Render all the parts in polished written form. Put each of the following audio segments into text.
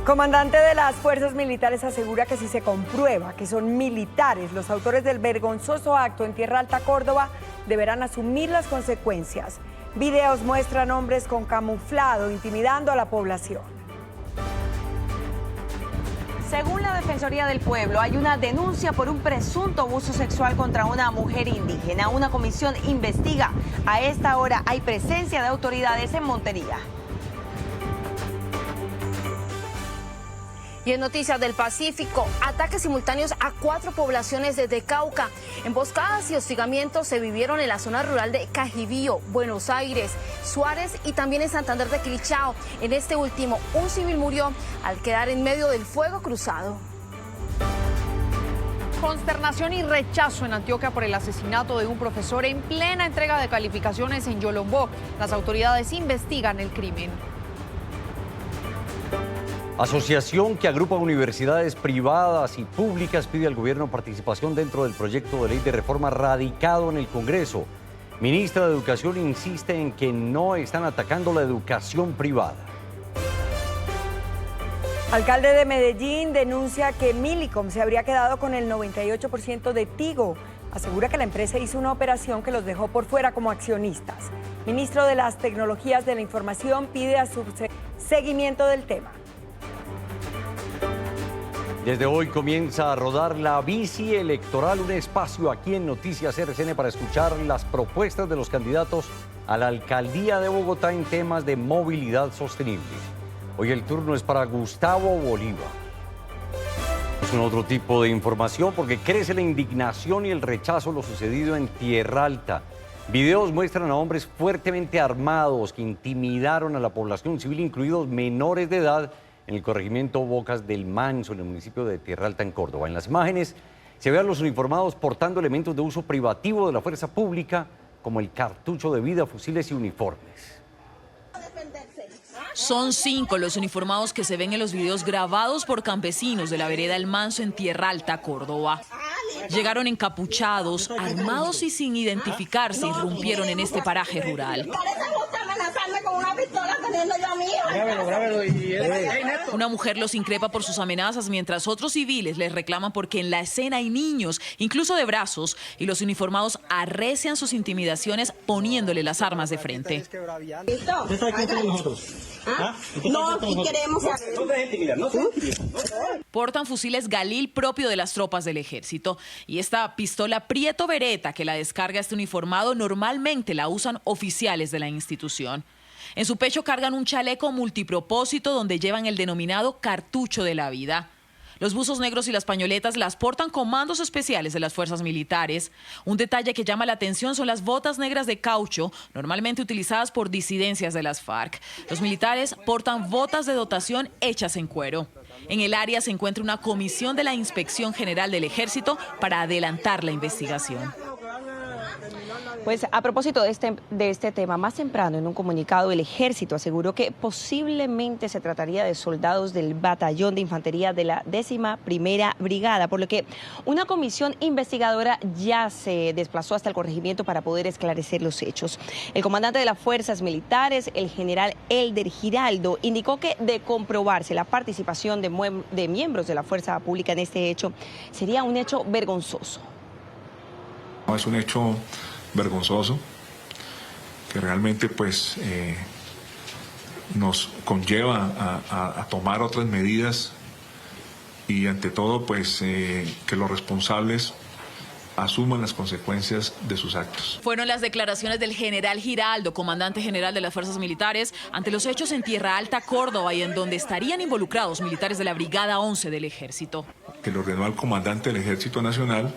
Comandante de las fuerzas militares asegura que si se comprueba que son militares los autores del vergonzoso acto en Tierra Alta, Córdoba, deberán asumir las consecuencias. Videos muestran hombres con camuflado intimidando a la población. Según la Defensoría del Pueblo, hay una denuncia por un presunto abuso sexual contra una mujer indígena. Una comisión investiga. A esta hora hay presencia de autoridades en Montería. Y en Noticias del Pacífico, ataques simultáneos a 4 poblaciones de Cauca. Emboscadas y hostigamientos se vivieron en la zona rural de Cajibío, Buenos Aires, Suárez y también en Santander de Quilichao. En este último, un civil murió al quedar en medio del fuego cruzado. Consternación y rechazo en Antioquia por el asesinato de un profesor en plena entrega de calificaciones en Yolombó. Las autoridades investigan el crimen. Asociación que agrupa universidades privadas y públicas pide al gobierno participación dentro del proyecto de ley de reforma radicado en el Congreso. Ministra de Educación insiste en que no están atacando la educación privada. Alcalde de Medellín denuncia que Millicom se habría quedado con el 98% de Tigo. Asegura que la empresa hizo una operación que los dejó por fuera como accionistas. Ministro de las Tecnologías de la Información pide a su seguimiento del tema. Desde hoy comienza a rodar la bici electoral, un espacio aquí en Noticias RCN para escuchar las propuestas de los candidatos a la alcaldía de Bogotá en temas de movilidad sostenible. Hoy el turno es para Gustavo Bolívar. Es un otro tipo de información porque crece la indignación y el rechazo a lo sucedido en Tierra Alta. Videos muestran a hombres fuertemente armados que intimidaron a la población civil, incluidos menores de edad, en el corregimiento Bocas del Manso, en el municipio de Tierra Alta, en Córdoba. En las imágenes se ve a los uniformados portando elementos de uso privativo de la fuerza pública, como el cartucho de vida, fusiles y uniformes. Son 5 los uniformados que se ven en los videos grabados por campesinos de la vereda El Manso en Tierra Alta, Córdoba. Llegaron encapuchados, armados y sin identificarse, irrumpieron en este paraje rural. Una mujer los increpa por sus amenazas, mientras otros civiles les reclaman porque en la escena hay niños, incluso de brazos, y los uniformados arrecian sus intimidaciones poniéndole las armas de frente. Portan fusiles Galil propio de las tropas del ejército y esta pistola Prieto Beretta que la descarga este uniformado normalmente la usan oficiales de la institución. En su pecho cargan un chaleco multipropósito donde llevan el denominado cartucho de la vida. Los buzos negros y las pañoletas las portan comandos especiales de las fuerzas militares. Un detalle que llama la atención son las botas negras de caucho, normalmente utilizadas por disidencias de las FARC. Los militares portan botas de dotación hechas en cuero. En el área se encuentra una comisión de la Inspección General del Ejército para adelantar la investigación. Pues a propósito de este tema, más temprano en un comunicado el Ejército aseguró que posiblemente se trataría de soldados del Batallón de Infantería de la 11ª Brigada, por lo que una comisión investigadora ya se desplazó hasta el corregimiento para poder esclarecer los hechos. El comandante de las Fuerzas Militares, el general Elder Giraldo, indicó que de comprobarse la participación de miembros de la Fuerza Pública en este hecho, sería un hecho vergonzoso. Es un hecho vergonzoso que realmente pues nos conlleva a tomar otras medidas y ante todo pues que los responsables asuman las consecuencias de sus actos. Fueron las declaraciones del general Giraldo, comandante general de las Fuerzas Militares, ante los hechos en Tierra Alta, Córdoba, y en donde estarían involucrados militares de la Brigada 11 del Ejército. Que le ordenó al comandante del Ejército Nacional,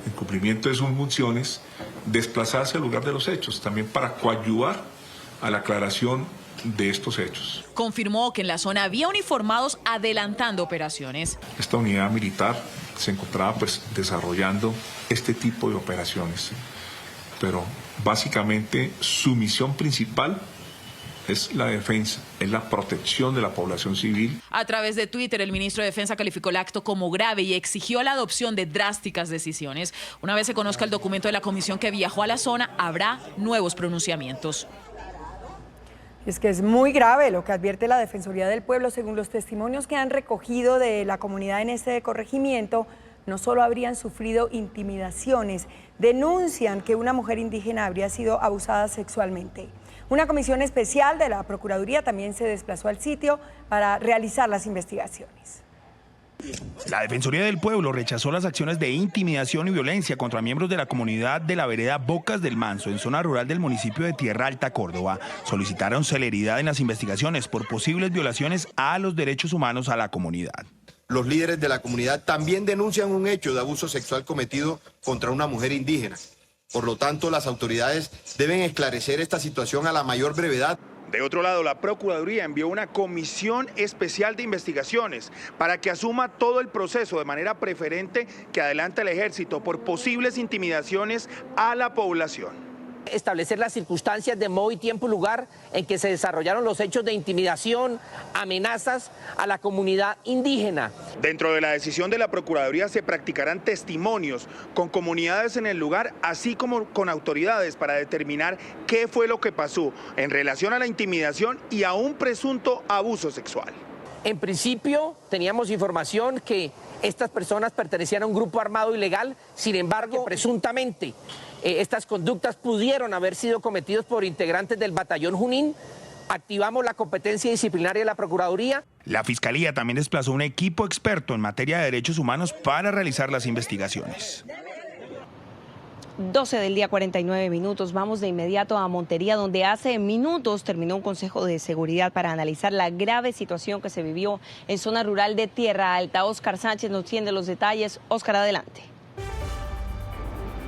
en cumplimiento de sus funciones, desplazarse al lugar de los hechos, también para coadyuvar a la aclaración de estos hechos. Confirmó que en la zona había uniformados adelantando operaciones. Esta unidad militar se encontraba pues desarrollando este tipo de operaciones, pero básicamente su misión principal es la defensa, es la protección de la población civil. A través de Twitter, el ministro de Defensa calificó el acto como grave y exigió la adopción de drásticas decisiones. Una vez se conozca el documento de la comisión que viajó a la zona, habrá nuevos pronunciamientos. Es que es muy grave lo que advierte la Defensoría del Pueblo. Según los testimonios que han recogido de la comunidad en este corregimiento, no solo habrían sufrido intimidaciones, denuncian que una mujer indígena habría sido abusada sexualmente. Una comisión especial de la Procuraduría también se desplazó al sitio para realizar las investigaciones. La Defensoría del Pueblo rechazó las acciones de intimidación y violencia contra miembros de la comunidad de la vereda Bocas del Manso, en zona rural del municipio de Tierra Alta, Córdoba. Solicitaron celeridad en las investigaciones por posibles violaciones a los derechos humanos a la comunidad. Los líderes de la comunidad también denuncian un hecho de abuso sexual cometido contra una mujer indígena. Por lo tanto, las autoridades deben esclarecer esta situación a la mayor brevedad. De otro lado, la Procuraduría envió una comisión especial de investigaciones para que asuma todo el proceso de manera preferente que adelanta el Ejército por posibles intimidaciones a la población. Establecer las circunstancias de modo y tiempo y lugar en que se desarrollaron los hechos de intimidación, amenazas a la comunidad indígena. Dentro de la decisión de la Procuraduría se practicarán testimonios con comunidades en el lugar, así como con autoridades para determinar qué fue lo que pasó en relación a la intimidación y a un presunto abuso sexual. En principio teníamos información que estas personas pertenecían a un grupo armado ilegal, sin embargo, presuntamente estas conductas pudieron haber sido cometidas por integrantes del batallón Junín. Activamos la competencia disciplinaria de la Procuraduría. La Fiscalía también desplazó un equipo experto en materia de derechos humanos para realizar las investigaciones. 12 del día, 49 minutos. Vamos de inmediato a Montería, donde hace minutos terminó un consejo de seguridad para analizar la grave situación que se vivió en zona rural de Tierra Alta. Óscar Sánchez nos tiene los detalles. Óscar, adelante.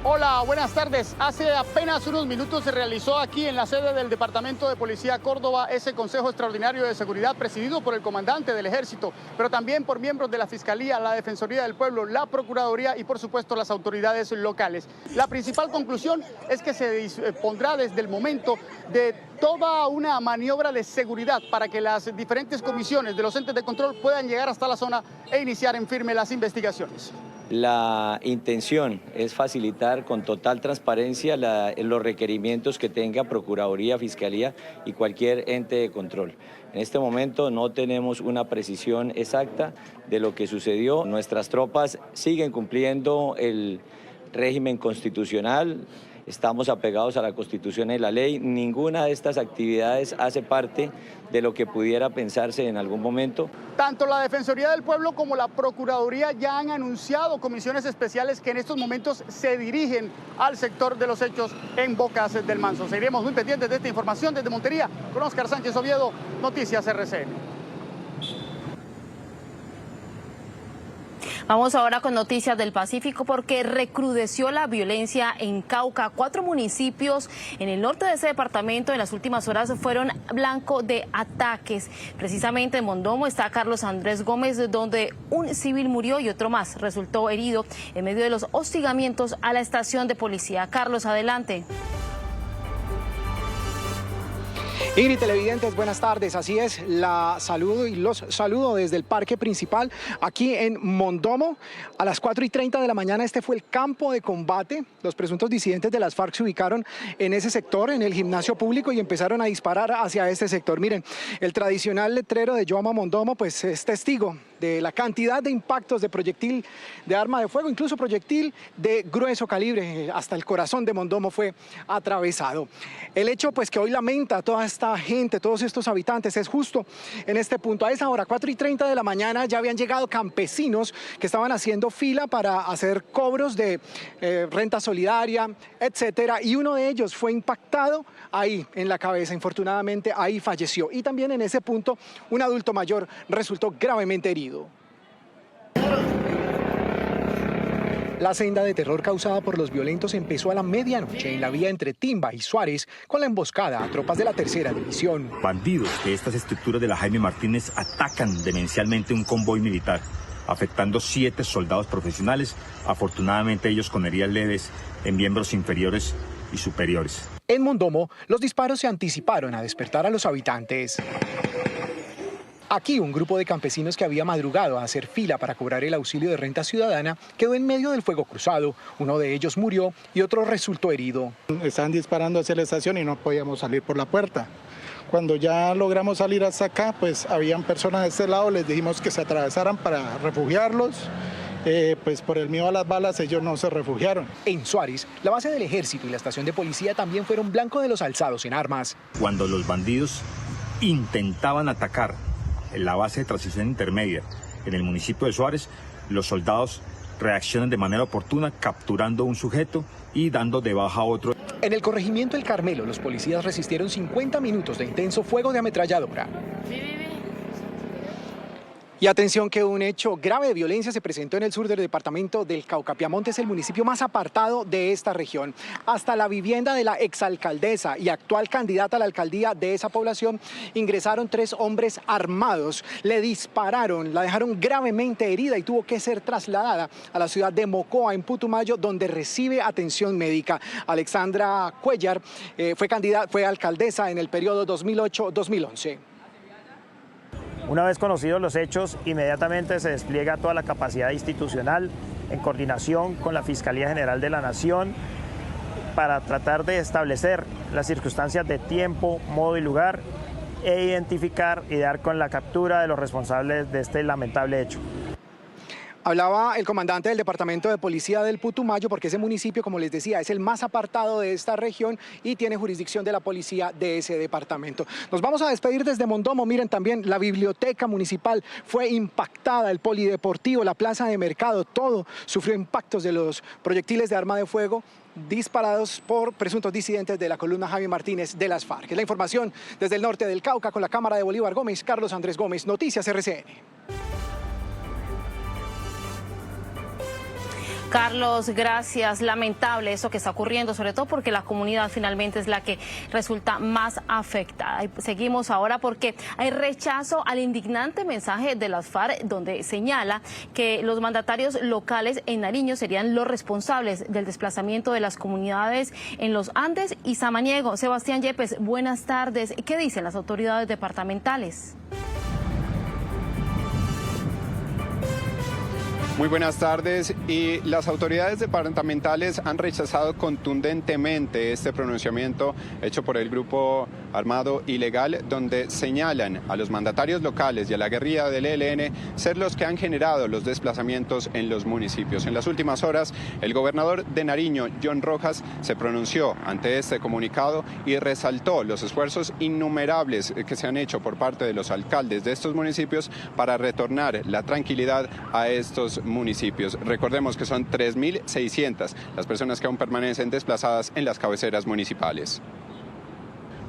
Hola, buenas tardes. Hace apenas unos minutos se realizó aquí en la sede del Departamento de Policía Córdoba ese Consejo Extraordinario de Seguridad presidido por el comandante del Ejército, pero también por miembros de la Fiscalía, la Defensoría del Pueblo, la Procuraduría y por supuesto las autoridades locales. La principal conclusión es que se dispondrá desde el momento de toda una maniobra de seguridad para que las diferentes comisiones de los entes de control puedan llegar hasta la zona e iniciar en firme las investigaciones. La intención es facilitar con total transparencia los requerimientos que tenga Procuraduría, Fiscalía y cualquier ente de control. En este momento no tenemos una precisión exacta de lo que sucedió. Nuestras tropas siguen cumpliendo el régimen constitucional. Estamos apegados a la Constitución y la ley. Ninguna de estas actividades hace parte de lo que pudiera pensarse en algún momento. Tanto la Defensoría del Pueblo como la Procuraduría ya han anunciado comisiones especiales que en estos momentos se dirigen al sector de los hechos en Bocas del Manso. Seguiremos muy pendientes de esta información desde Montería con Óscar Sánchez Oviedo, Noticias RCN. Vamos ahora con noticias del Pacífico porque recrudeció la violencia en Cauca. 4 municipios en el norte de ese departamento en las últimas horas fueron blanco de ataques. Precisamente en Mondomo está Carlos Andrés Gómez, donde un civil murió y otro más resultó herido en medio de los hostigamientos a la estación de policía. Carlos, adelante. Ingrid, televidentes, buenas tardes. Así es, la saludo y los saludo desde el parque principal aquí en Mondomo. A las 4:30 de la mañana este fue el campo de combate. Los presuntos disidentes de las FARC se ubicaron en ese sector, en el gimnasio público, y empezaron a disparar hacia este sector. Miren, el tradicional letrero de Yo Amo Mondomo pues es testigo de la cantidad de impactos de proyectil de arma de fuego, incluso proyectil de grueso calibre, hasta el corazón de Mondomo fue atravesado. El hecho pues que hoy lamenta a toda esta gente, todos estos habitantes, es justo en este punto. A esa hora, 4:30 de la mañana, ya habían llegado campesinos que estaban haciendo fila para hacer cobros de renta solidaria, etcétera, y uno de ellos fue impactado ahí en la cabeza. Infortunadamente ahí falleció, y también en ese punto un adulto mayor resultó gravemente herido. La senda de terror causada por los violentos empezó a la medianoche en la vía entre Timba y Suárez con la emboscada a tropas de la Tercera División. Bandidos de estas estructuras de la Jaime Martínez atacan demencialmente un convoy militar, afectando 7 soldados profesionales, afortunadamente ellos con heridas leves en miembros inferiores y superiores. En Mondomo, los disparos se anticiparon a despertar a los habitantes. Aquí un grupo de campesinos que había madrugado a hacer fila para cobrar el auxilio de renta ciudadana quedó en medio del fuego cruzado. Uno de ellos murió y otro resultó herido. Estaban disparando hacia la estación y no podíamos salir por la puerta. Cuando ya logramos salir hasta acá, pues habían personas de este lado, les dijimos que se atravesaran para refugiarlos. Pues por el miedo a las balas ellos no se refugiaron. En Suárez, la base del ejército y la estación de policía también fueron blanco de los alzados en armas. Cuando los bandidos intentaban atacar la base de transición intermedia en el municipio de Suárez, los soldados reaccionan de manera oportuna, capturando un sujeto y dando de baja a otro. En el corregimiento El Carmelo, los policías resistieron 50 minutos de intenso fuego de ametralladora. Y atención que un hecho grave de violencia se presentó en el sur del departamento del Cauca. Piamonte es el municipio más apartado de esta región. Hasta la vivienda de la exalcaldesa y actual candidata a la alcaldía de esa población ingresaron 3 hombres armados. Le dispararon, la dejaron gravemente herida y tuvo que ser trasladada a la ciudad de Mocoa, en Putumayo, donde recibe atención médica. Alexandra Cuellar fue alcaldesa en el periodo 2008-2011. Una vez conocidos los hechos, inmediatamente se despliega toda la capacidad institucional en coordinación con la Fiscalía General de la Nación para tratar de establecer las circunstancias de tiempo, modo y lugar e identificar y dar con la captura de los responsables de este lamentable hecho. Hablaba el comandante del Departamento de Policía del Putumayo, porque ese municipio, como les decía, es el más apartado de esta región y tiene jurisdicción de la policía de ese departamento. Nos vamos a despedir desde Mondomo. Miren, también la biblioteca municipal fue impactada, el polideportivo, la plaza de mercado, todo sufrió impactos de los proyectiles de arma de fuego disparados por presuntos disidentes de la columna Jaime Martínez de las FARC. Es la información desde el norte del Cauca con la cámara de Bolívar Gómez, Carlos Andrés Gómez, Noticias RCN. Carlos, gracias. Lamentable eso que está ocurriendo, sobre todo porque la comunidad finalmente es la que resulta más afectada. Y seguimos ahora porque hay rechazo al indignante mensaje de las FARC, donde señala que los mandatarios locales en Nariño serían los responsables del desplazamiento de las comunidades en los Andes y Samaniego. Sebastián Yepes, buenas tardes. ¿Qué dicen las autoridades departamentales? Muy buenas tardes. Y las autoridades departamentales han rechazado contundentemente este pronunciamiento hecho por el grupo armado ilegal, donde señalan a los mandatarios locales y a la guerrilla del ELN ser los que han generado los desplazamientos en los municipios. En las últimas horas, el gobernador de Nariño, John Rojas, se pronunció ante este comunicado y resaltó los esfuerzos innumerables que se han hecho por parte de los alcaldes de estos municipios para retornar la tranquilidad a estos municipios. Recordemos que son 3.600 las personas que aún permanecen desplazadas en las cabeceras municipales.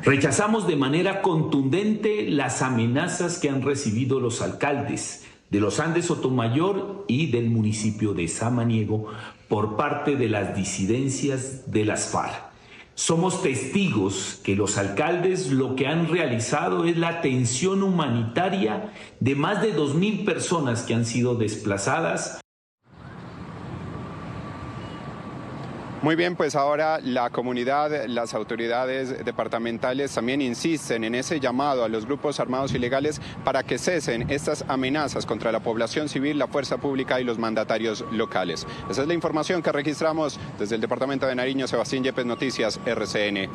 Rechazamos de manera contundente las amenazas que han recibido los alcaldes de los Andes Sotomayor y del municipio de Samaniego por parte de las disidencias de las FARC. Somos testigos que los alcaldes lo que han realizado es la atención humanitaria de más de 2.000 personas que han sido desplazadas. Muy bien, pues ahora la comunidad, las autoridades departamentales también insisten en ese llamado a los grupos armados ilegales para que cesen estas amenazas contra la población civil, la fuerza pública y los mandatarios locales. Esa es la información que registramos desde el departamento de Nariño. Sebastián Yepes, Noticias RCN.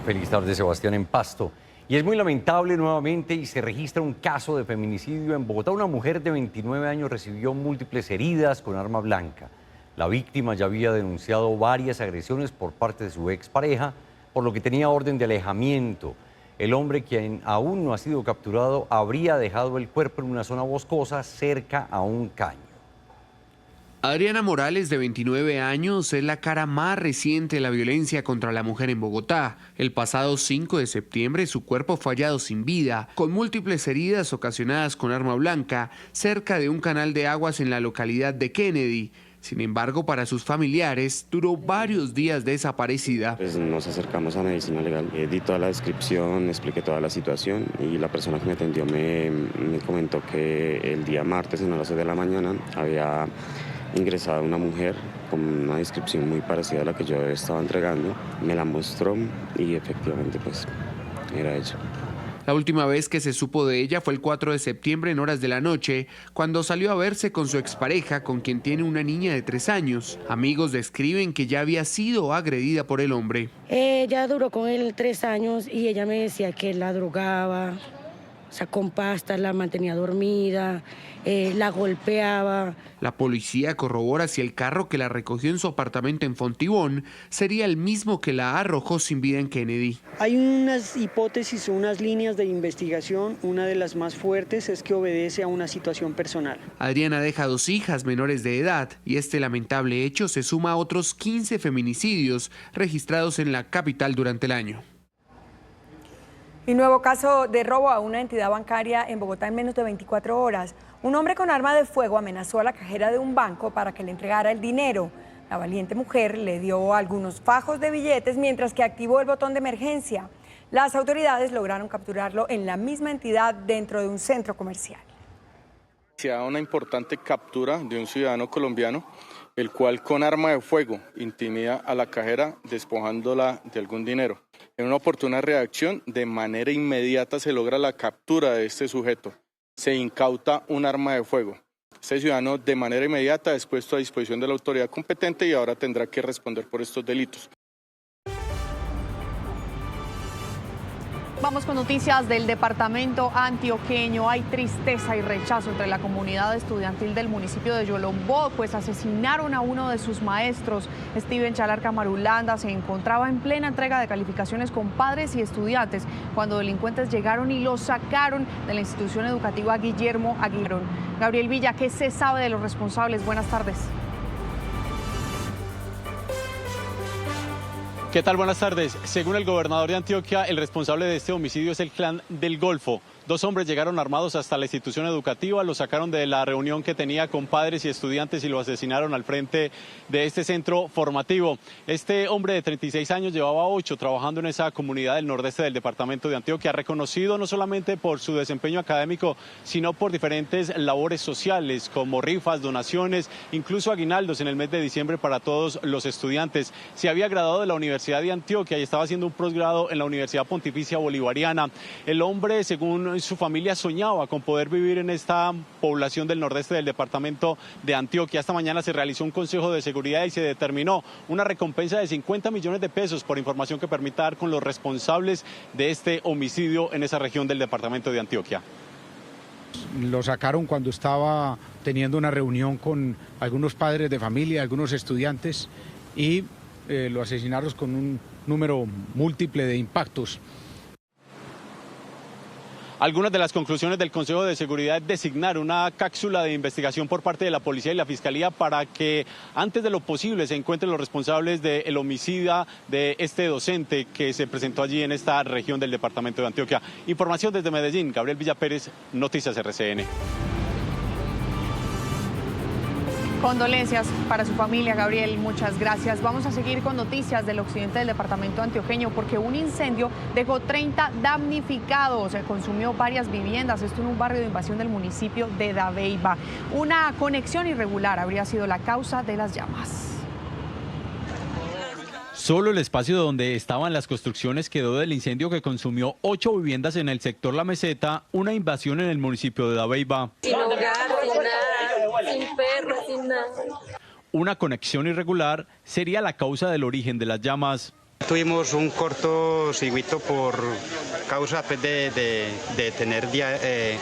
Feliz tarde, Sebastián, en Pasto. Y es muy lamentable nuevamente y se registra un caso de feminicidio en Bogotá. Una mujer de 29 años recibió múltiples heridas con arma blanca. La víctima ya había denunciado varias agresiones por parte de su expareja, por lo que tenía orden de alejamiento. El hombre, quien aún no ha sido capturado, habría dejado el cuerpo en una zona boscosa cerca a un caño. Adriana Morales, de 29 años, es la cara más reciente de la violencia contra la mujer en Bogotá. El pasado 5 de septiembre, su cuerpo fue hallado sin vida, con múltiples heridas ocasionadas con arma blanca, cerca de un canal de aguas en la localidad de Kennedy. Sin embargo, para sus familiares, duró varios días desaparecida. Pues nos acercamos a Medicina Legal, di toda la descripción, expliqué toda la situación y la persona que me atendió me comentó que el día martes en las 6 de la mañana había ingresado una mujer con una descripción muy parecida a la que yo estaba entregando. Me la mostró y efectivamente pues era ella. La última vez que se supo de ella fue el 4 de septiembre en horas de la noche, cuando salió a verse con su expareja, con quien tiene una niña de 3 años. Amigos describen que ya había sido agredida por el hombre. Ella duró con él 3 años y ella me decía que la drogaba, o sea, con pastas, la mantenía dormida, la golpeaba. La policía corrobora si el carro que la recogió en su apartamento en Fontibón sería el mismo que la arrojó sin vida en Kennedy. Hay unas hipótesis, unas líneas de investigación. Una de las más fuertes es que obedece a una situación personal. Adriana deja 2 hijas menores de edad y este lamentable hecho se suma a otros 15 feminicidios registrados en la capital durante el año. Y nuevo caso de robo a una entidad bancaria en Bogotá en menos de 24 horas. Un hombre con arma de fuego amenazó a la cajera de un banco para que le entregara el dinero. La valiente mujer le dio algunos fajos de billetes mientras que activó el botón de emergencia. Las autoridades lograron capturarlo en la misma entidad dentro de un centro comercial. Se da una importante captura de un ciudadano colombiano, el cual con arma de fuego intimida a la cajera despojándola de algún dinero. En una oportuna reacción, de manera inmediata se logra la captura de este sujeto. Se incauta un arma de fuego. Este ciudadano de manera inmediata es puesto a disposición de la autoridad competente y ahora tendrá que responder por estos delitos. Vamos con noticias del departamento antioqueño. Hay tristeza y rechazo entre la comunidad estudiantil del municipio de Yolombó, pues asesinaron a uno de sus maestros. Steven Chalarca Marulanda se encontraba en plena entrega de calificaciones con padres y estudiantes cuando delincuentes llegaron y lo sacaron de la institución educativa Guillermo Aguirre. Gabriel Villa, ¿qué se sabe de los responsables? Buenas tardes. ¿Qué tal? Buenas tardes. Según el gobernador de Antioquia, el responsable de este homicidio es el clan del Golfo. 2 hombres llegaron armados hasta la institución educativa, lo sacaron de la reunión que tenía con padres y estudiantes y lo asesinaron al frente de este centro formativo. Este hombre de 36 años llevaba 8 trabajando en esa comunidad del nordeste del departamento de Antioquia, reconocido no solamente por su desempeño académico, sino por diferentes labores sociales como rifas, donaciones, incluso aguinaldos en el mes de diciembre para todos los estudiantes. Se había graduado de la Universidad de Antioquia y estaba haciendo un posgrado en la Universidad Pontificia Bolivariana. El hombre, según su familia, soñaba con poder vivir en esta población del nordeste del departamento de Antioquia. Esta mañana se realizó un consejo de seguridad y se determinó una recompensa de 50 millones de pesos por información que permita dar con los responsables de este homicidio en esa región del departamento de Antioquia. Lo sacaron cuando estaba teniendo una reunión con algunos padres de familia, algunos estudiantes, y lo asesinaron con un número múltiple de impactos. Algunas de las conclusiones del Consejo de Seguridad es designar una cápsula de investigación por parte de la policía y la fiscalía para que antes de lo posible se encuentren los responsables del homicida de este docente que se presentó allí en esta región del departamento de Antioquia. Información desde Medellín, Gabriel Villapérez, Noticias RCN. Condolencias para su familia, Gabriel, muchas gracias. Vamos a seguir con noticias del occidente del departamento antioqueño porque un incendio dejó 30 damnificados, se consumió varias viviendas, esto en un barrio de invasión del municipio de Dabeiba. Una conexión irregular habría sido la causa de las llamas. Solo el espacio donde estaban las construcciones quedó del incendio que consumió 8 viviendas en el sector La Meseta, una invasión en el municipio de Dabeiba. Sin hogar, sin nada, sin perro, sin nada. Una conexión irregular sería la causa del origen de las llamas. Tuvimos un cortocircuito por causa pues, de tener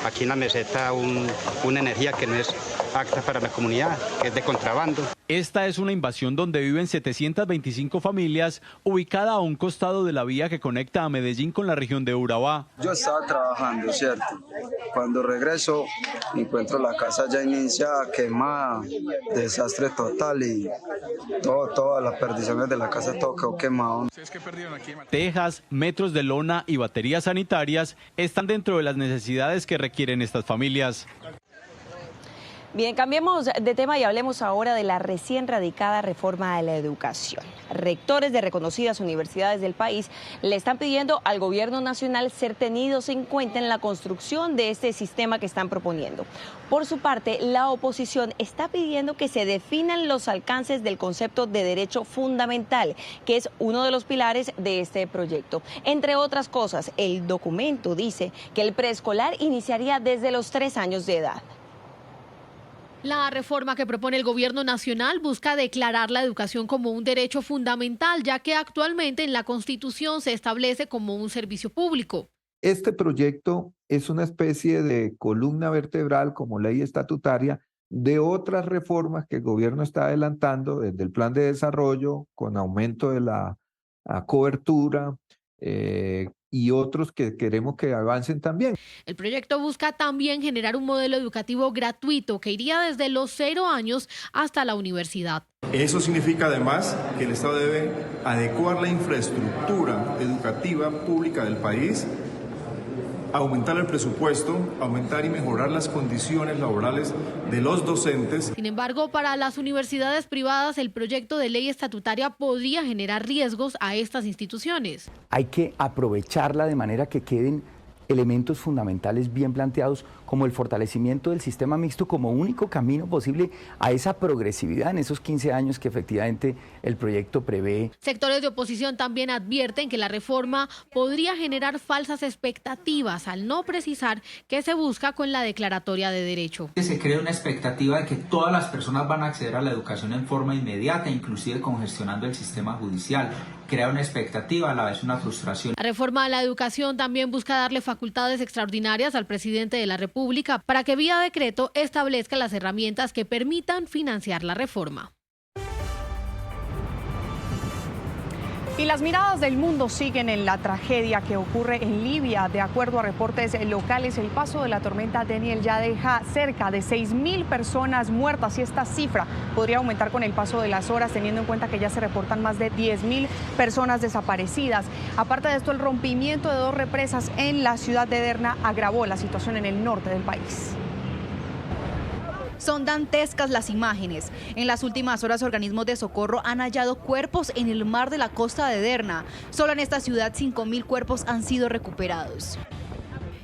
aquí en La Meseta una energía que no es apta para la comunidad, que es de contrabando. Esta es una invasión donde viven 725 familias, ubicada a un costado de la vía que conecta a Medellín con la región de Urabá. Yo estaba trabajando, ¿cierto? Cuando regreso encuentro la casa ya iniciada, quemada, desastre total y todas las perdiciones de la casa, todo quedó quemado. Tejas, metros de lona y baterías sanitarias están dentro de las necesidades que requieren estas familias. Bien, cambiemos de tema y hablemos ahora de la recién radicada reforma a la educación. Rectores de reconocidas universidades del país le están pidiendo al gobierno nacional ser tenidos en cuenta en la construcción de este sistema que están proponiendo. Por su parte, la oposición está pidiendo que se definan los alcances del concepto de derecho fundamental, que es uno de los pilares de este proyecto. Entre otras cosas, el documento dice que el preescolar iniciaría desde los 3 años de edad. La reforma que propone el gobierno nacional busca declarar la educación como un derecho fundamental, ya que actualmente en la Constitución se establece como un servicio público. Este proyecto es una especie de columna vertebral como ley estatutaria de otras reformas que el gobierno está adelantando desde el plan de desarrollo con aumento de la cobertura, y otros que queremos que avancen también. El proyecto busca también generar un modelo educativo gratuito que iría desde los 0 años hasta la universidad. Eso significa además que el Estado debe adecuar la infraestructura educativa pública del país, aumentar el presupuesto, aumentar y mejorar las condiciones laborales de los docentes. Sin embargo, para las universidades privadas, el proyecto de ley estatutaria podría generar riesgos a estas instituciones. Hay que aprovecharla de manera que queden elementos fundamentales bien planteados, como el fortalecimiento del sistema mixto como único camino posible a esa progresividad en esos 15 años que efectivamente el proyecto prevé. Sectores de oposición también advierten que la reforma podría generar falsas expectativas al no precisar qué se busca con la declaratoria de derecho. Se crea una expectativa de que todas las personas van a acceder a la educación en forma inmediata, inclusive congestionando el sistema judicial. Crea una expectativa, a la vez una frustración. La reforma a la educación también busca darle facultades extraordinarias al presidente de la República para que vía decreto establezca las herramientas que permitan financiar la reforma. Y las miradas del mundo siguen en la tragedia que ocurre en Libia. De acuerdo a reportes locales, el paso de la tormenta Daniel ya deja cerca de 6.000 personas muertas y esta cifra podría aumentar con el paso de las horas, teniendo en cuenta que ya se reportan más de 10.000 personas desaparecidas. Aparte de esto, el rompimiento de 2 represas en la ciudad de Derna agravó la situación en el norte del país. Son dantescas las imágenes. En las últimas horas, organismos de socorro han hallado cuerpos en el mar de la costa de Derna. Solo en esta ciudad, 5.000 cuerpos han sido recuperados.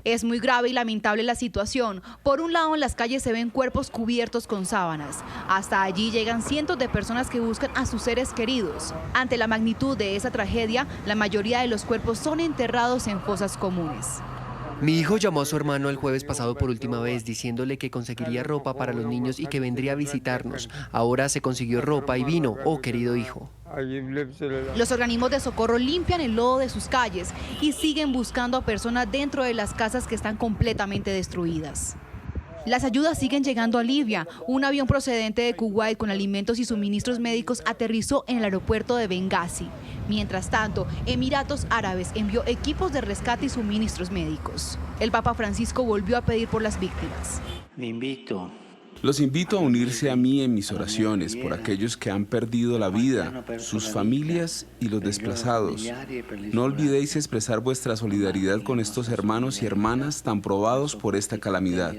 Es muy grave y lamentable la situación. Por un lado, en las calles se ven cuerpos cubiertos con sábanas. Hasta allí llegan cientos de personas que buscan a sus seres queridos. Ante la magnitud de esa tragedia, la mayoría de los cuerpos son enterrados en fosas comunes. Mi hijo llamó a su hermano el jueves pasado por última vez diciéndole que conseguiría ropa para los niños y que vendría a visitarnos. Ahora se consiguió ropa y vino, oh querido hijo. Los organismos de socorro limpian el lodo de sus calles y siguen buscando a personas dentro de las casas que están completamente destruidas. Las ayudas siguen llegando a Libia. Un avión procedente de Kuwait con alimentos y suministros médicos aterrizó en el aeropuerto de Bengasi. Mientras tanto, Emiratos Árabes envió equipos de rescate y suministros médicos. El Papa Francisco volvió a pedir por las víctimas. Los invito a unirse a mí en mis oraciones por aquellos que han perdido la vida, sus familias y los desplazados. No olvidéis expresar vuestra solidaridad con estos hermanos y hermanas tan probados por esta calamidad.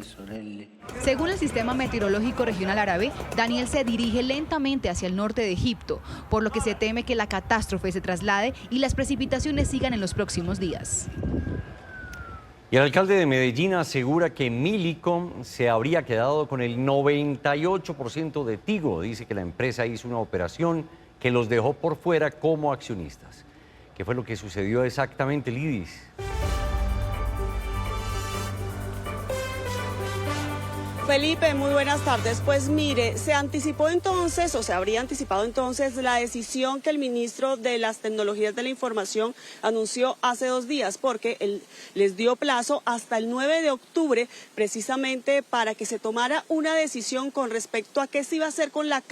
Según el Sistema Meteorológico Regional Árabe, Daniel se dirige lentamente hacia el norte de Egipto, por lo que se teme que la catástrofe se traslade y las precipitaciones sigan en los próximos días. Y el alcalde de Medellín asegura que Millicom se habría quedado con el 98% de Tigo. Dice que la empresa hizo una operación que los dejó por fuera como accionistas. ¿Qué fue lo que sucedió exactamente, Lidis? Felipe, muy buenas tardes. Pues mire, se anticipó entonces, o se habría anticipado entonces, la decisión que el ministro de las Tecnologías de la Información anunció hace 2 días, porque él les dio plazo hasta el 9 de octubre, precisamente para que se tomara una decisión con respecto a qué se iba a hacer con la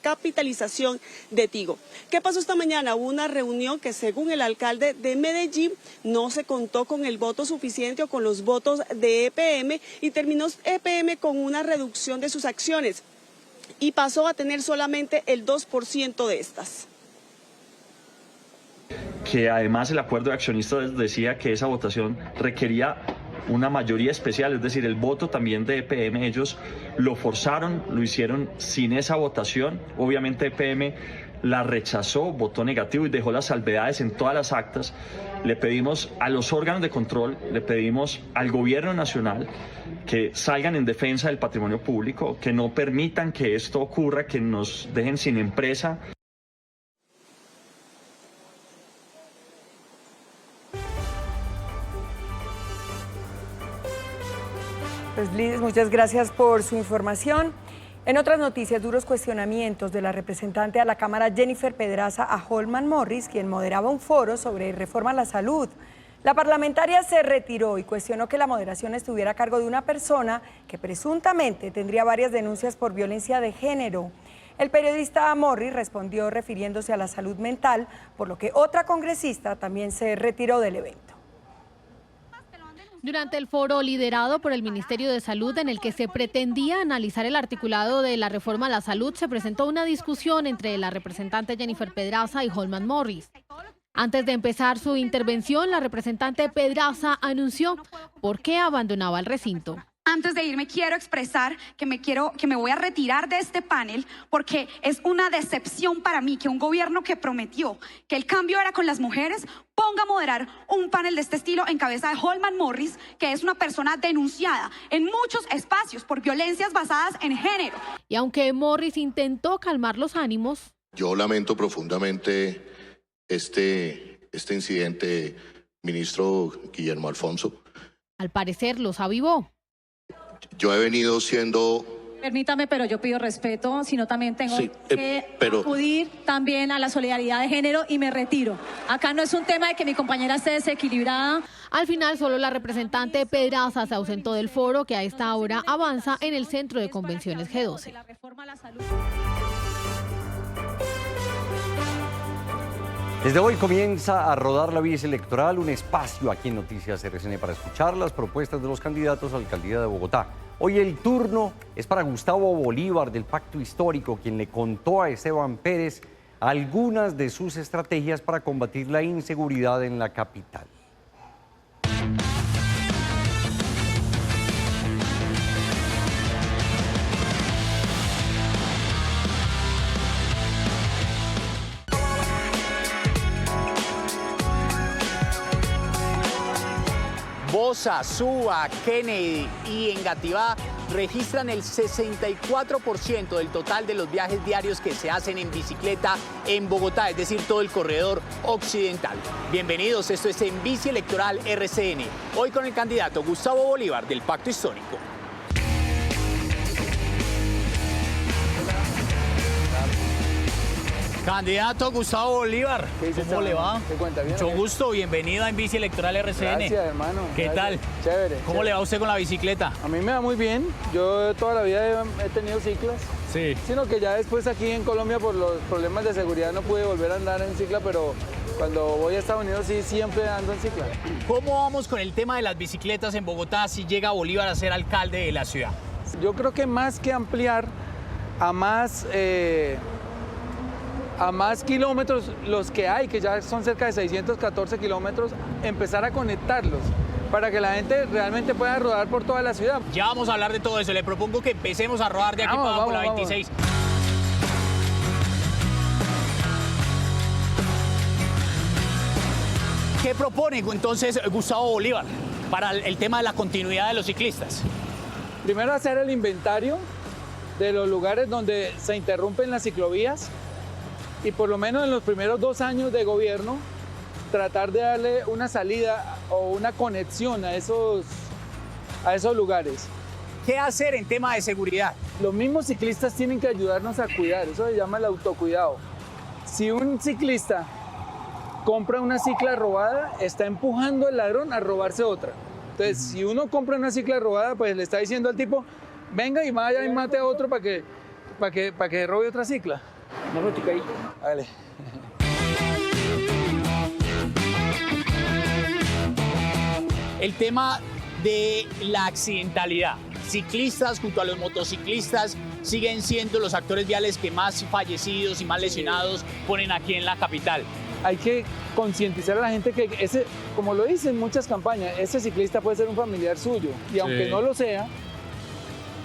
capitalización de Tigo. ¿Qué pasó esta mañana? Hubo una reunión que, según el alcalde de Medellín, no se contó con el voto suficiente o con los votos de EPM y terminó EPM con una reducción de sus acciones y pasó a tener solamente el 2% de estas. Que además el acuerdo de accionistas decía que esa votación requería una mayoría especial, es decir, el voto también de EPM, ellos lo forzaron, lo hicieron sin esa votación. Obviamente EPM la rechazó, votó negativo y dejó las salvedades en todas las actas. Le pedimos a los órganos de control, le pedimos al gobierno nacional que salgan en defensa del patrimonio público, que no permitan que esto ocurra, que nos dejen sin empresa. Pues Liz, muchas gracias por su información. En otras noticias, duros cuestionamientos de la representante a la Cámara Jennifer Pedraza a Holman Morris, quien moderaba un foro sobre reforma a la salud. La parlamentaria se retiró y cuestionó que la moderación estuviera a cargo de una persona que presuntamente tendría varias denuncias por violencia de género. El periodista Morris respondió refiriéndose a la salud mental, por lo que otra congresista también se retiró del evento. Durante el foro liderado por el Ministerio de Salud, en el que se pretendía analizar el articulado de la reforma a la salud, se presentó una discusión entre la representante Jennifer Pedraza y Holman Morris. Antes de empezar su intervención, la representante Pedraza anunció por qué abandonaba el recinto. Antes de irme quiero expresar que me voy a retirar de este panel porque es una decepción para mí que un gobierno que prometió que el cambio era con las mujeres ponga a moderar un panel de este estilo en cabeza de Holman Morris, que es una persona denunciada en muchos espacios por violencias basadas en género. Y aunque Morris intentó calmar los ánimos, yo lamento profundamente este incidente, ministro Guillermo Alfonso. Al parecer los avivó. Yo he venido siendo... Permítame, pero yo pido respeto, sino también tengo que acudir también a la solidaridad de género y me retiro. Acá no es un tema de que mi compañera esté desequilibrada. Al final, solo la representante Pedraza se ausentó del foro, que a esta hora avanza en el Centro de Convenciones G12. Desde hoy comienza a rodar la vía electoral, un espacio aquí en Noticias RCN para escuchar las propuestas de los candidatos a la alcaldía de Bogotá. Hoy el turno es para Gustavo Bolívar del Pacto Histórico, quien le contó a Esteban Pérez algunas de sus estrategias para combatir la inseguridad en la capital. Bosa, Suba, Kennedy y Engativá registran el 64% del total de los viajes diarios que se hacen en bicicleta en Bogotá, es decir, todo el corredor occidental. Bienvenidos, esto es En Bici Electoral RCN, hoy con el candidato Gustavo Bolívar del Pacto Histórico. Candidato Gustavo Bolívar, ¿cómo le va? ¿Qué cuenta? ¿Bien? Mucho gusto, bienvenido a En Bici Electoral RCN. Gracias, hermano. ¿Qué tal? Chévere. ¿Cómo le va a usted con la bicicleta? A mí me va muy bien. Yo toda la vida he tenido ciclas. Sí. Sino que ya después aquí en Colombia por los problemas de seguridad no pude volver a andar en cicla, pero cuando voy a Estados Unidos sí siempre ando en cicla. ¿Cómo vamos con el tema de las bicicletas en Bogotá si llega Bolívar a ser alcalde de la ciudad? Yo creo que más que ampliar a más kilómetros, los que hay, que ya son cerca de 614 kilómetros, empezar a conectarlos para que la gente realmente pueda rodar por toda la ciudad. Ya vamos a hablar de todo eso. Le propongo que empecemos a rodar de aquí para abajo por la 26. ¿Qué propone entonces Gustavo Bolívar para el tema de la continuidad de los ciclistas? Primero, hacer el inventario de los lugares donde se interrumpen las ciclovías y por lo menos en los primeros 2 años de gobierno tratar de darle una salida o una conexión a esos lugares. ¿Qué hacer en tema de seguridad? Los mismos ciclistas tienen que ayudarnos a cuidar, eso se llama el autocuidado. Si un ciclista compra una cicla robada, está empujando al ladrón a robarse otra. Entonces, si uno compra una cicla robada, pues le está diciendo al tipo, venga y vaya y mate a otro para que robe otra cicla. Una rotica ahí. Vale. El tema de la accidentalidad. Ciclistas junto a los motociclistas siguen siendo los actores viales que más fallecidos y más lesionados ponen aquí en la capital. hay que concientizar a la gente que ese, como lo dicen muchas campañas, ese ciclista puede ser un familiar suyo y aunque no lo sea,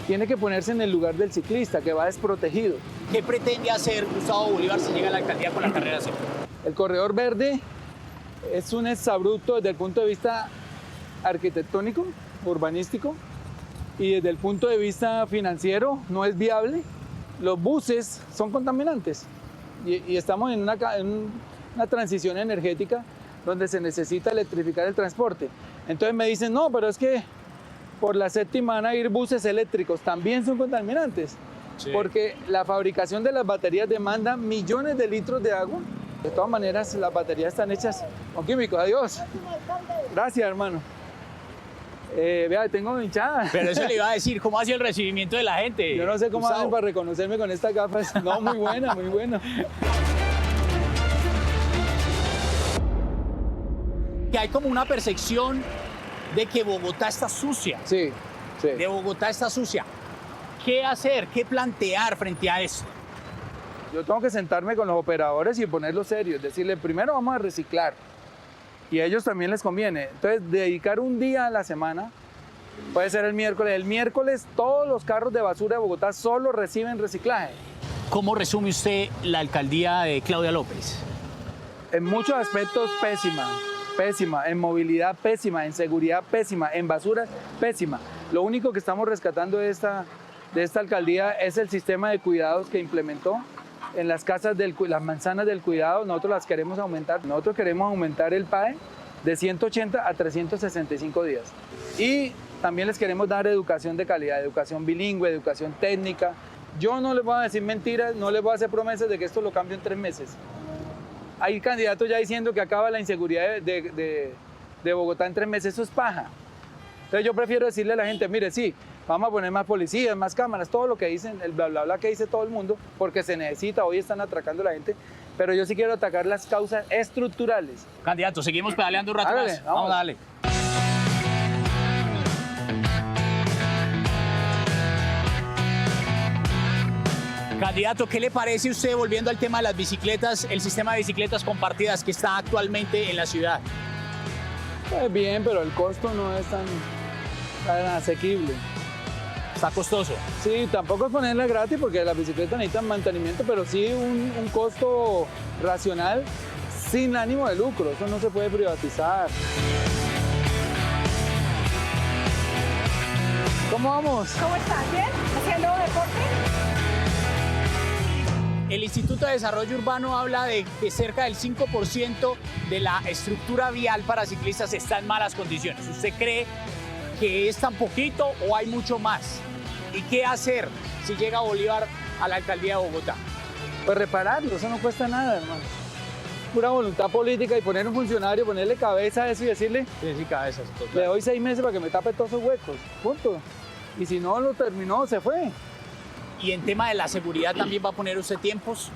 tiene que ponerse en el lugar del ciclista que va desprotegido. ¿Qué pretende hacer Gustavo Bolívar si llega a la alcaldía con la carrera C? El corredor verde es un exabrupto desde el punto de vista arquitectónico, urbanístico, y desde el punto de vista financiero no es viable. Los buses son contaminantes y estamos en una transición energética donde se necesita electrificar el transporte. Entonces me dicen, no, pero es que por la séptima van a ir buses eléctricos, también son contaminantes, porque la fabricación de las baterías demanda millones de litros de agua. De todas maneras, las baterías están hechas con químicos. Adiós. Gracias, hermano. Vea, tengo hinchada. Pero eso le iba a decir, ¿cómo ha sido el recibimiento de la gente? Yo no sé cómo Gustavo hacen para reconocerme con estas gafas. No, muy buena, muy buena. Que hay como una percepción de que Bogotá está sucia. Sí. De Bogotá está sucia. ¿Qué hacer? ¿Qué plantear frente a eso? Yo tengo que sentarme con los operadores y ponerlos serios. Decirle, primero vamos a reciclar. Y a ellos también les conviene. Entonces, dedicar un día a la semana, puede ser el miércoles. El miércoles todos los carros de basura de Bogotá solo reciben reciclaje. ¿Cómo resume usted la alcaldía de Claudia López? En muchos aspectos pésima. Pésima, en movilidad pésima, en seguridad pésima, en basura pésima. Lo único que estamos rescatando de esta alcaldía es el sistema de cuidados que implementó en las casas, las manzanas del cuidado. Nosotros las queremos aumentar. Nosotros queremos aumentar el PAE de 180 a 365 días. Y también les queremos dar educación de calidad, educación bilingüe, educación técnica. Yo no les voy a decir mentiras, no les voy a hacer promesas de que esto lo cambio en 3 meses. Hay candidatos ya diciendo que acaba la inseguridad de Bogotá en 3 meses. Eso es paja. Entonces yo prefiero decirle a la gente, mire, sí, vamos a poner más policías, más cámaras, todo lo que dicen, el bla, bla, bla que dice todo el mundo, porque se necesita, hoy están atracando a la gente, pero yo sí quiero atacar las causas estructurales. Candidato, seguimos pedaleando un rato más. Vamos a darle. Candidato, ¿qué le parece a usted, volviendo al tema de las bicicletas, el sistema de bicicletas compartidas que está actualmente en la ciudad? Bien, pero el costo no es tan asequible. ¿Está costoso? Sí, tampoco es ponerla gratis porque las bicicletas necesitan mantenimiento, pero sí un costo racional sin ánimo de lucro. Eso no se puede privatizar. ¿Cómo vamos? ¿Cómo estás? ¿Bien? ¿Haciendo deporte? El Instituto de Desarrollo Urbano habla de que cerca del 5% de la estructura vial para ciclistas está en malas condiciones. ¿Usted cree que es tan poquito o hay mucho más? ¿Y qué hacer si llega Bolívar a la alcaldía de Bogotá? Pues repararlo, eso no cuesta nada, hermano. Pura voluntad política y poner un funcionario, ponerle cabeza a eso y decirle, sí, cabeza, le doy 6 meses para que me tape todos esos huecos, punto. Y si no lo terminó, se fue. ¿Y en tema de la seguridad también va a poner usted tiempos?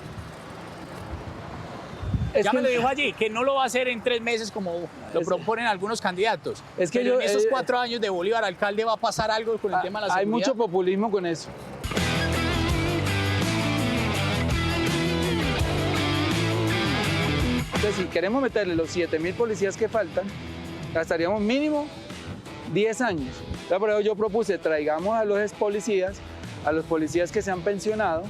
Ya me lo dijo allí, que no lo va a hacer en 3 meses como lo proponen algunos candidatos. Es que pero en esos 4 años de Bolívar alcalde va a pasar algo con el tema de la seguridad. Hay mucho populismo con eso. Entonces, si queremos meterle los 7.000 policías que faltan, gastaríamos mínimo 10 años. Entonces, por eso yo propuse, traigamos a los expolicías, a los policías que se han pensionado,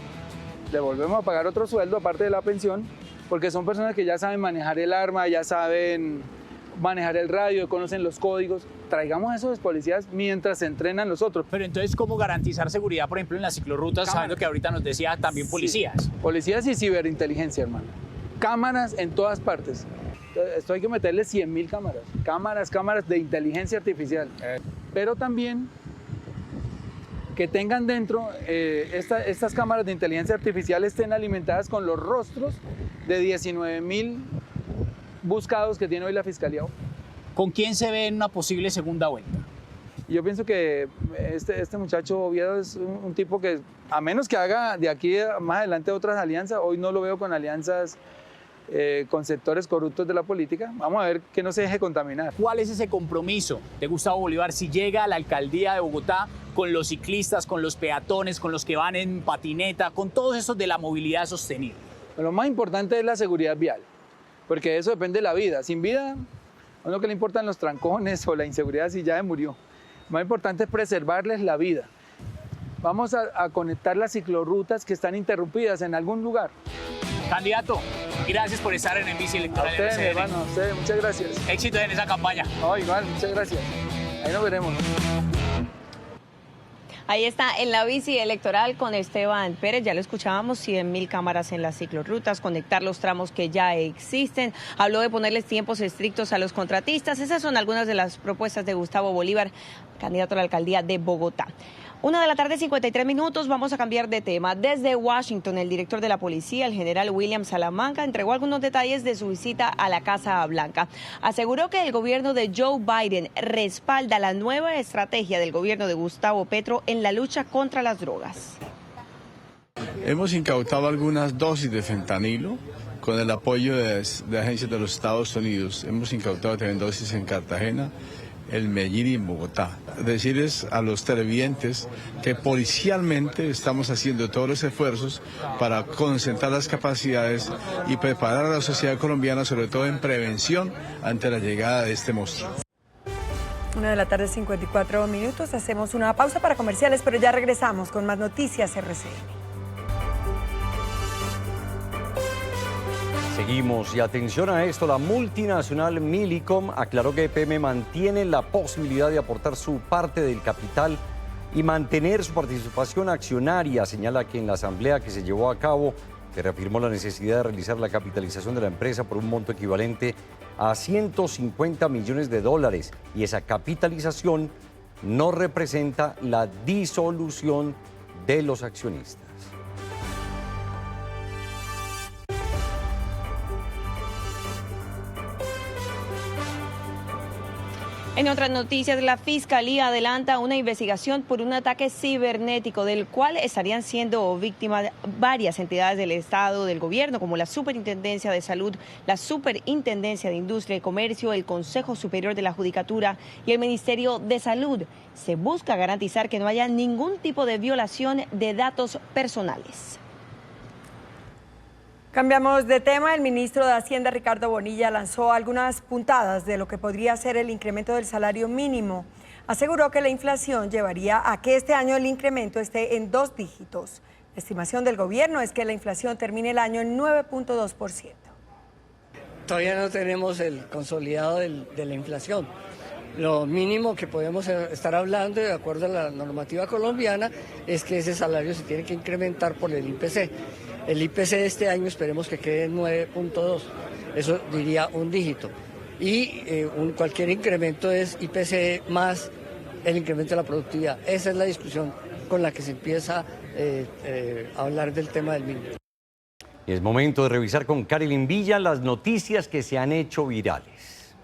le volvemos a pagar otro sueldo aparte de la pensión, porque son personas que ya saben manejar el arma, ya saben manejar el radio, conocen los códigos. Traigamos a esos policías mientras se entrenan los otros. Pero entonces, ¿cómo garantizar seguridad, por ejemplo, en las ciclorrutas, sabiendo que ahorita nos decía también policías? Sí, policías y ciberinteligencia, hermano. Cámaras en todas partes. Esto hay que meterle 100.000 cámaras. Cámaras de inteligencia artificial. Pero también que tengan dentro, estas cámaras de inteligencia artificial estén alimentadas con los rostros de 19.000 buscados que tiene hoy la Fiscalía. ¿Con quién se ve en una posible segunda vuelta? Yo pienso que este muchacho Oviedo es un tipo que, a menos que haga de aquí más adelante otras alianzas, hoy no lo veo con alianzas con sectores corruptos de la política. Vamos a ver que no se deje contaminar. ¿Cuál es ese compromiso de Gustavo Bolívar si llega a la alcaldía de Bogotá con los ciclistas, con los peatones, con los que van en patineta, con todos esos de la movilidad sostenible? Lo más importante es la seguridad vial. porque de eso depende la vida. Sin vida, a uno que le importan los trancones o la inseguridad si ya se murió. Lo más importante es preservarles la vida. Vamos a conectar las ciclorrutas que están interrumpidas en algún lugar. Candidato, gracias por estar en el Bici Electoral. A ustedes, mi hermano, a ustedes, muchas gracias. Éxito en esa campaña. No, igual, muchas gracias. Ahí nos veremos. Ahí está, en la bici electoral con Esteban Pérez, ya lo escuchábamos, 100.000 cámaras en las ciclorrutas, conectar los tramos que ya existen, habló de ponerles tiempos estrictos a los contratistas. Esas son algunas de las propuestas de Gustavo Bolívar, candidato a la alcaldía de Bogotá. 1:53 p.m, vamos a cambiar de tema. Desde Washington, el director de la policía, el general William Salamanca, entregó algunos detalles de su visita a la Casa Blanca. Aseguró que el gobierno de Joe Biden respalda la nueva estrategia del gobierno de Gustavo Petro en la lucha contra las drogas. Hemos incautado algunas dosis de fentanilo con el apoyo de agencias de los Estados Unidos. Hemos incautado también dosis en Cartagena, en Medellín y en Bogotá. Decirles a los televidentes que policialmente estamos haciendo todos los esfuerzos para concentrar las capacidades y preparar a la sociedad colombiana, sobre todo en prevención, ante la llegada de este monstruo. 1:54 p.m, hacemos una pausa para comerciales, pero ya regresamos con más noticias RCN. Seguimos y atención a esto, la multinacional Millicom aclaró que EPM mantiene la posibilidad de aportar su parte del capital y mantener su participación accionaria. Señala que en la asamblea que se llevó a cabo se reafirmó la necesidad de realizar la capitalización de la empresa por un monto equivalente a $150 millones y esa capitalización no representa la disolución de los accionistas. En otras noticias, la Fiscalía adelanta una investigación por un ataque cibernético del cual estarían siendo víctimas varias entidades del Estado, del gobierno, como la Superintendencia de Salud, la Superintendencia de Industria y Comercio, el Consejo Superior de la Judicatura y el Ministerio de Salud. Se busca garantizar que no haya ningún tipo de violación de datos personales. Cambiamos de tema. El ministro de Hacienda, Ricardo Bonilla, lanzó algunas puntadas de lo que podría ser el incremento del salario mínimo. Aseguró que la inflación llevaría a que este año el incremento esté en 2 dígitos. La estimación del gobierno es que la inflación termine el año en 9.2%. Todavía no tenemos el consolidado de la inflación. Lo mínimo que podemos estar hablando, de acuerdo a la normativa colombiana, es que ese salario se tiene que incrementar por el IPC. El IPC de este año esperemos que quede en 9.2, eso diría un dígito. Y cualquier incremento es IPC más el incremento de la productividad. Esa es la discusión con la que se empieza a hablar del tema del mínimo. Es momento de revisar con Carilyn Villa las noticias que se han hecho virales.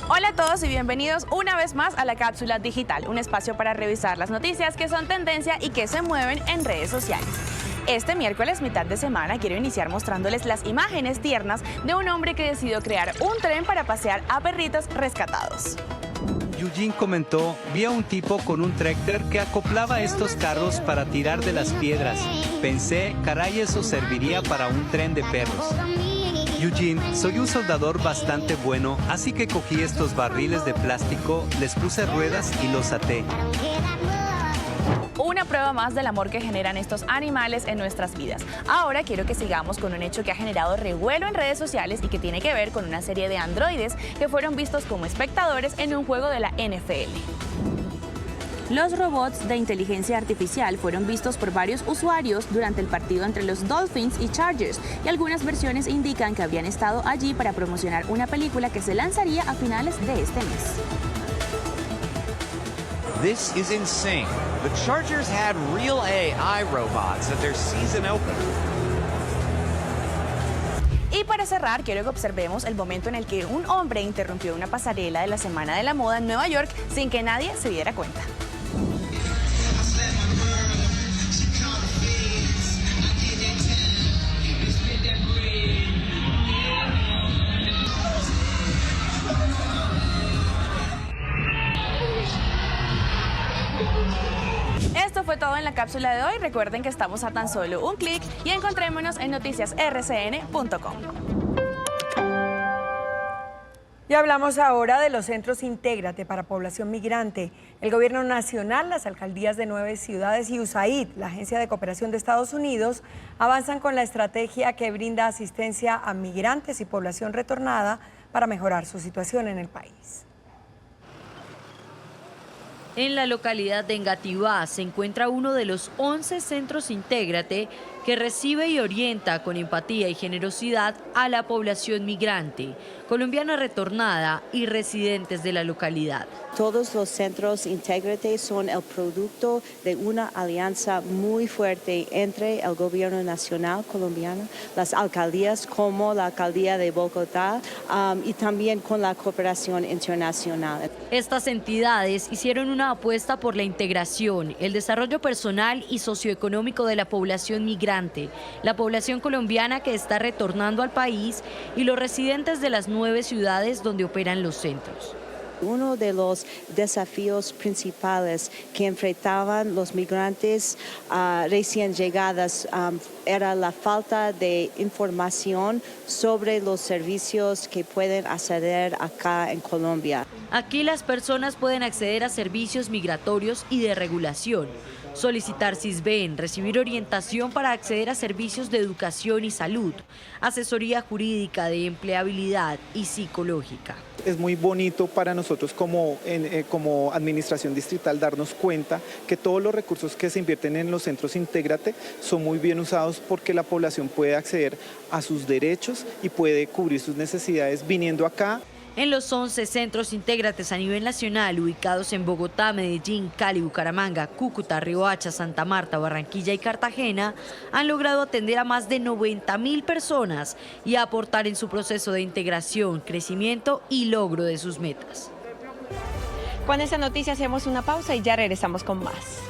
Hola a todos y bienvenidos una vez más a la Cápsula Digital, un espacio para revisar las noticias que son tendencia y que se mueven en redes sociales. Este miércoles, mitad de semana, quiero iniciar mostrándoles las imágenes tiernas de un hombre que decidió crear un tren para pasear a perritos rescatados. Eugene comentó, vi a un tipo con un tractor que acoplaba estos carros para tirar de las piedras. Pensé, caray, eso serviría para un tren de perros. Eugene, soy un soldador bastante bueno, así que cogí estos barriles de plástico, les puse ruedas y los até. Una prueba más del amor que generan estos animales en nuestras vidas. Ahora quiero que sigamos con un hecho que ha generado revuelo en redes sociales y que tiene que ver con una serie de androides que fueron vistos como espectadores en un juego de la NFL. Los robots de inteligencia artificial fueron vistos por varios usuarios durante el partido entre los Dolphins y Chargers, y algunas versiones indican que habían estado allí para promocionar una película que se lanzaría a finales de este mes. This is insane. The Chargers had real AI robots at their season opener. Y para cerrar, quiero que observemos el momento en el que un hombre interrumpió una pasarela de la Semana de la Moda en Nueva York sin que nadie se diera cuenta. Esto fue todo en la cápsula de hoy. Recuerden que estamos a tan solo un clic y encontrémonos en noticiasrcn.com. Y hablamos ahora de los centros Intégrate para población migrante. El gobierno nacional, las alcaldías de 9 ciudades y USAID, la Agencia de Cooperación de Estados Unidos, avanzan con la estrategia que brinda asistencia a migrantes y población retornada para mejorar su situación en el país. En la localidad de Engativá se encuentra uno de los 11 centros Intégrate que recibe y orienta con empatía y generosidad a la población migrante, colombiana retornada y residentes de la localidad. Todos los centros Intégrate son el producto de una alianza muy fuerte entre el gobierno nacional colombiano, las alcaldías como la alcaldía de Bogotá y también con la cooperación internacional. Estas entidades hicieron una apuesta por la integración, el desarrollo personal y socioeconómico de la población migrante, la población colombiana que está retornando al país y los residentes de las 9 ciudades donde operan los centros. Uno de los desafíos principales que enfrentaban los migrantes recién llegadas era la falta de información sobre los servicios que pueden acceder acá en Colombia. Aquí las personas pueden acceder a servicios migratorios y de regulación, solicitar SISBEN, recibir orientación para acceder a servicios de educación y salud, asesoría jurídica, de empleabilidad y psicológica. Es muy bonito para nosotros como administración distrital darnos cuenta que todos los recursos que se invierten en los centros Intégrate son muy bien usados porque la población puede acceder a sus derechos y puede cubrir sus necesidades viniendo acá. En los 11 centros Intégrates a nivel nacional, ubicados en Bogotá, Medellín, Cali, Bucaramanga, Cúcuta, Riohacha, Santa Marta, Barranquilla y Cartagena, han logrado atender a más de 90.000 personas y aportar en su proceso de integración, crecimiento y logro de sus metas. Con esta noticia hacemos una pausa y ya regresamos con más.